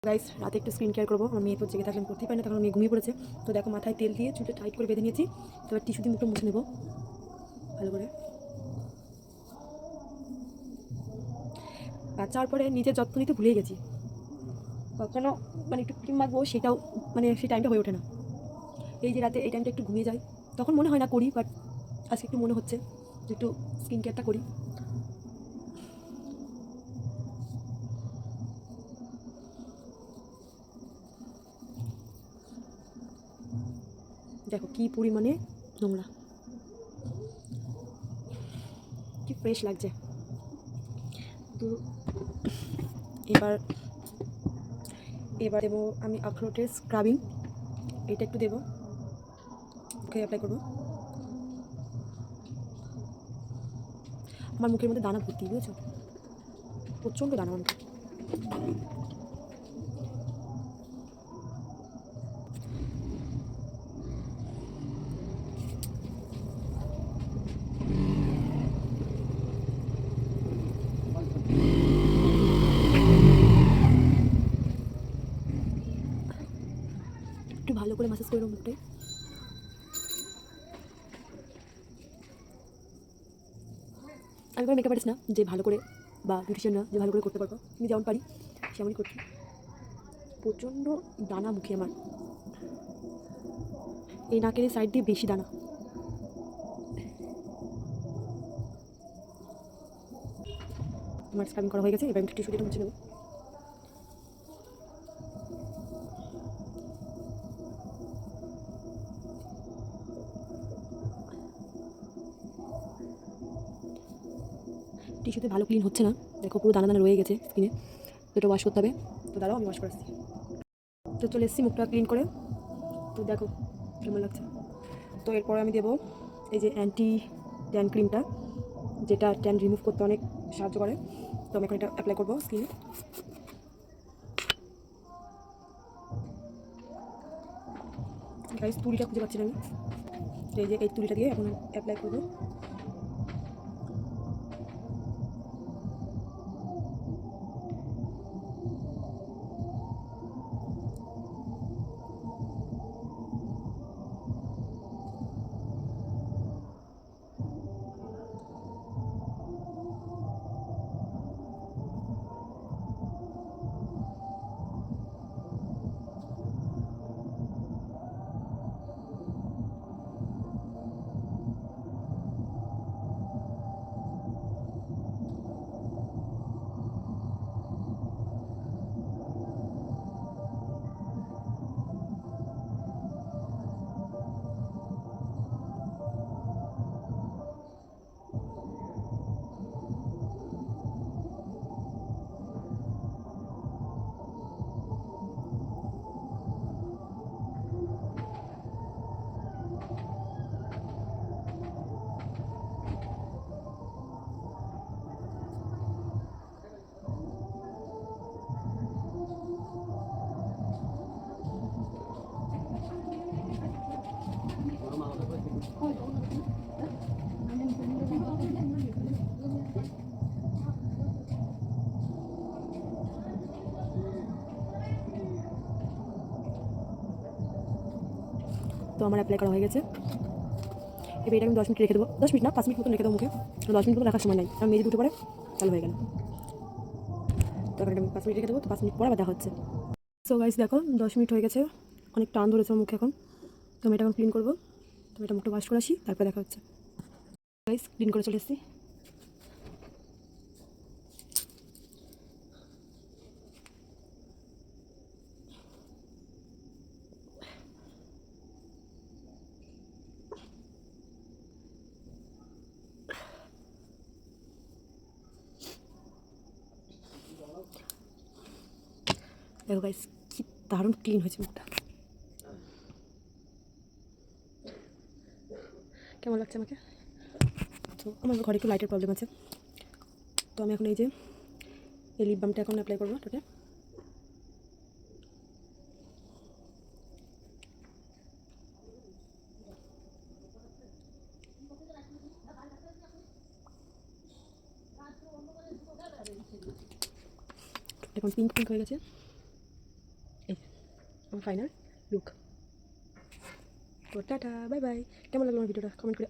Guys রাতে একটু skin care করবো। আমি মেয়ে তো জেগে থাকলাম, করতেই পারি না, তখন মেয়ে ঘুমিয়ে পড়েছে। তো দেখো মাথায় তেল দিয়ে চুলটা টাইট করে বেঁধে নিয়েছি। তো এবার টিস্যু দিয়ে মুখটা মুছে নেবো ভালো করে। বাচ্চার পরে নিজের যত্ন নিতে ভুলে গেছি। কখনো একটু ক্রিম মাখবো, সেটাও সেই টাইমটা হয়ে ওঠে না। এই যে রাতে এই টাইমটা একটু ঘুমিয়ে যায়, তখন মনে হয় না করি, বাট আজকে একটু মনে হচ্ছে যে একটু স্কিন কেয়ারটা করি। দেখো কি পরিমাণে নোংরা, কি ফ্রেশ লাগছে। তো এবার এবার দেবো আমি আখরোটের স্ক্রাবিং, এটা একটু দেবো, মুখে অ্যাপ্লাই করবো। আমার মুখের মধ্যে দানা ভর্তি, বুঝেছো, প্রচণ্ড দানা আমার মুখে। একটু ভালো করে ম্যাসাজ করে নেবো মুখটায়। আমি কোনো মেকআপ আর্টিস্ট না যে ভালো করে, বা বিউটিশিয়ান না যে ভালো করে করতে পারবো। আমি যেমন পারি সেমনই করছি। প্রচণ্ড দানা মুখে আমার, এই নাকের সাইড দিয়ে বেশি দানা। আমার স্ক্রাবিং করা হয়ে গেছে, এবার আমি টিস্যু দিয়ে মুছে নেবো। টিস্যুতে ভালো ক্লিন হচ্ছে না, দেখো পুরো দানা দানা রয়ে গেছে স্কিনে। তো এটা ওয়াশ করতে হবে। তো দাঁড়াও আমি ওয়াশ করে আসছি। তো চলে এসেছি মুখটা ক্লিন করে। তো দেখো কেমন লাগছে। তো এরপরে আমি দেবো এই যে অ্যান্টি ট্যান ক্রিমটা, যেটা ট্যান রিমুভ করতে অনেক সাহায্য করে। তো আমি এখন এটা অ্যাপ্লাই করবো স্কিনে। গাইস তুলিটা খুঁজে পাচ্ছি না আমি, তো এই যে এই তুলিটা দিয়ে এখন অ্যাপ্লাই করবো। তো আমার অ্যাপ্লাই করা হয়ে গেছে। এবার এটা আমি 10 মিনিট রেখে দেবো, 10 মিনিট না 5 মিনিট মতন রেখে দেবো মুখে। 10 মিনিট মতো রাখার সময় নাই, কারণ মেজে দুটো পরে চালু হয়ে গেল। তো এখন আমি 5 মিনিট রেখে দেবো, তো 5 মিনিট পরে আবার দেখা হচ্ছে। সো গাইস দেখো 10 মিনিট হয়ে গেছে, অনেক টান ধরেছে আমার মুখে এখন। তো আমি এটা এখন ক্লিন করবো। তো এটা মুখটা ওয়াশ করে আসি, তারপরে দেখা হচ্ছে। গাইস ক্লিন করে চলে এসেছি। দেখো গাইস কি দারুণ ক্লিন হয়েছে মুখটা, কেমন লাগছে আমাকে। তো আমার ঘরে একটু লাইটের প্রবলেম আছে, তো আমি এখন এই যে এই লিপ বামটা এখন অ্যাপ্লাই করবো টোটে। এখন পিঙ্ক পিঙ্ক হয়ে গেছে। আমার ফাইনাল লুক। তো টাটা, বাই বাই। কেমন লাগলো আমার ভিডিওটা কমেন্ট করে